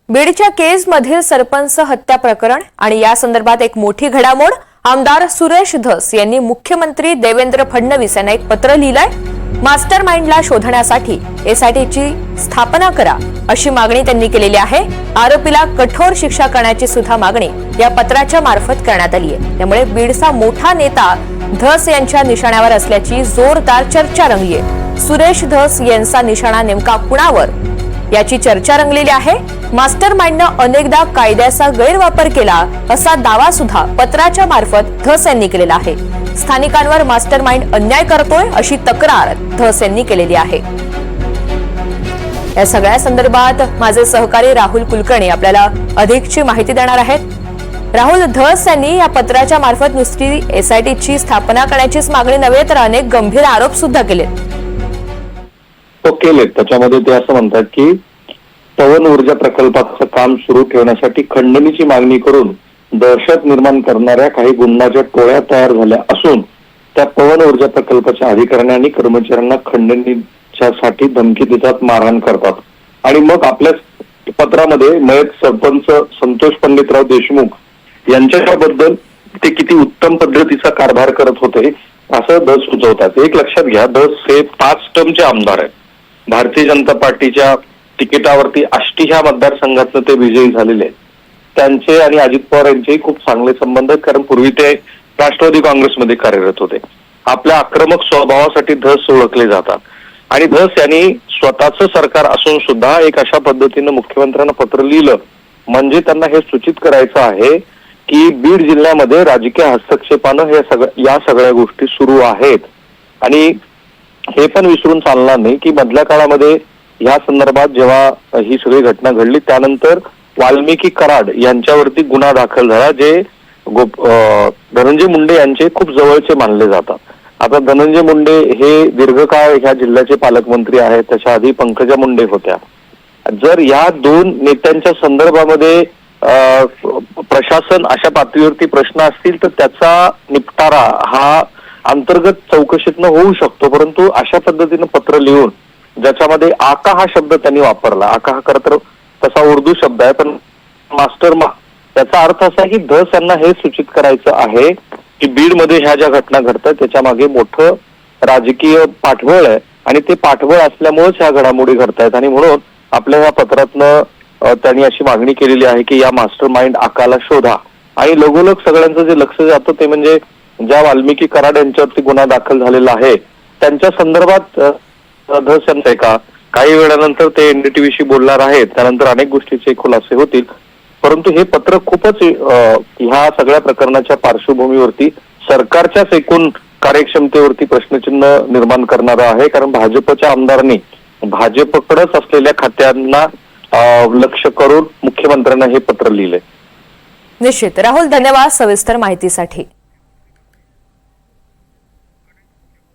बीडच्या केजमधील सरपंच हत्या प्रकरण आणि या संदर्भात एक मोठी घडामोड। आमदार सुरेश धस यांनी मुख्यमंत्री देवेंद्र फडणवीस यांना एक पत्र लिहिलंय। मास्टर माइंडला शोधण्यासाठी एसआयटीची स्थापना करा अशी मागणी त्यांनी केलेली आहे। आरोपीला कठोर शिक्षा करण्याची सुद्धा मागणी या पत्राच्या मार्फत करण्यात आली आहे। त्यामुळे बीडचा मोठा नेता धस यांच्या निशाण्यावर असल्याची जोरदार चर्चा रंगली आहे। सुरेश धस यांचा निशाणा नेमका कुणावर याची चर्चा रंगलेली आहे। मास्टर माइंडनं अनेकदा कायद्याचा गैरवापर केला असा दावा सुद्धा पत्राच्या मार्फत धस यांनी केलेला आहे। स्थानिकांवर मास्टर माइंड अन्याय करतोय अशी तक्रार धस यांनी केलेली आहे। या सगळ्या संदर्भात माझे सहकारी राहुल कुलकर्णी आपल्याला अधिकची माहिती देणार आहेत। राहुल, धस यांनी या पत्राच्या मार्फत नुसती एसआयटीची स्थापना करण्याचीच मागणी नव्हे तर अनेक गंभीर आरोप सुद्धा केलेत। केलेत। त्याच्यामध्ये ते असं म्हणतात की पवन ऊर्जा प्रकल्पाचं काम सुरू ठेवण्यासाठी खंडणीची मागणी करून दहशत निर्माण करणाऱ्या काही गुंडाच्या टोळ्या तयार झाल्या असून त्या पवन ऊर्जा प्रकल्पाच्या अधिकाऱ्यांनी आणि कर्मचाऱ्यांना खंडणीच्यासाठी धमकी देतात, मारहाण करतात। आणि मग आपल्या पत्रामध्ये मयत सरपंच संतोष पंडितराव देशमुख यांच्याबद्दल ते किती उत्तम पद्धतीचा कारभार करत होते असं धस सुचवतात। एक लक्षात घ्या, धस हे 5 टर्मचे आमदार आहेत। भारतीय जनता पार्टीच्या तिकिटावरती आष्टी ह्या मतदारसंघातनं ते विजयी झालेले आहेत। त्यांचे आणि अजित पवार यांचे खूप चांगले संबंध आहेत, कारण पूर्वी ते राष्ट्रवादी काँग्रेसमध्ये कार्यरत होते। आपल्या आक्रमक स्वभावासाठी धस ओळखले जातात आणि धस यांनी स्वतःचं सरकार असून सुद्धा एक अशा पद्धतीनं मुख्यमंत्र्यांना पत्र लिहिलं म्हणजे त्यांना हे सूचित करायचं आहे की बीड जिल्ह्यामध्ये राजकीय हस्तक्षेपानं या सगळ्या गोष्टी सुरू आहेत। आणि हे पण विसरून चालणार नाही की मधल्या काळामध्ये या संदर्भात जेव्हा ही सगळी घटना घडली त्यानंतर वाल्मिकी कराड यांच्यावरती गुन्हा दाखल झाला, जे धनंजय मुंडे यांचे खूप जवळचे मानले जातात। आता धनंजय मुंडे हे दीर्घकाळ ह्या जिल्ह्याचे पालकमंत्री आहेत, त्याच्या आधी पंकजा मुंडे होत्या। जर या 2 नेत्यांच्या संदर्भामध्ये प्रशासन अशा पातळीवरती प्रश्न असतील तर त्याचा निपटारा हा अंतर्गत चौकशीतनं होऊ शकतो। परंतु अशा पद्धतीनं पत्र लिहून ज्याच्यामध्ये आका हा शब्द त्यांनी वापरला, आका हा खरं तर तसा उर्दू शब्द आहे, पण मास्टर त्याचा अर्थ असा आहे की धस यांना हे सूचित करायचं आहे की बीडमध्ये ह्या ज्या घटना घडतात त्याच्या मागे मोठं राजकीय पाठबळ आहे आणि ते पाठबळ असल्यामुळेच ह्या घडामोडी घडतायत। आणि म्हणून आपल्या ह्या पत्रातनं त्यांनी अशी मागणी केलेली आहे की या मास्टर माइंड आकाला शोधा। आणि लगोलग सगळ्यांचं जे लक्ष जातं ते म्हणजे ज्या वाल्मिकी कराड यांच्यावरती गुन्हा दाखल झालेला आहे त्यांच्या संदर्भात धस यांचं का काही वेळानंतर ते एनडीटीव्हीशी बोलणार आहेत, त्यानंतर अनेक गोष्टीचे खुलासे होतील। परंतु हे पत्र खूपच ह्या सगळ्या प्रकरणाच्या पार्श्वभूमीवरती सरकारच्याच एकूण कार्यक्षमतेवरती प्रश्नचिन्ह निर्माण करणारं आहे, कारण भाजपच्या आमदारांनी भाजपकडेच असलेल्या खात्यांना लक्ष करून मुख्यमंत्र्यांना हे पत्र लिहिलंय। निश्चित राहुल, धन्यवाद सविस्तर माहितीसाठी।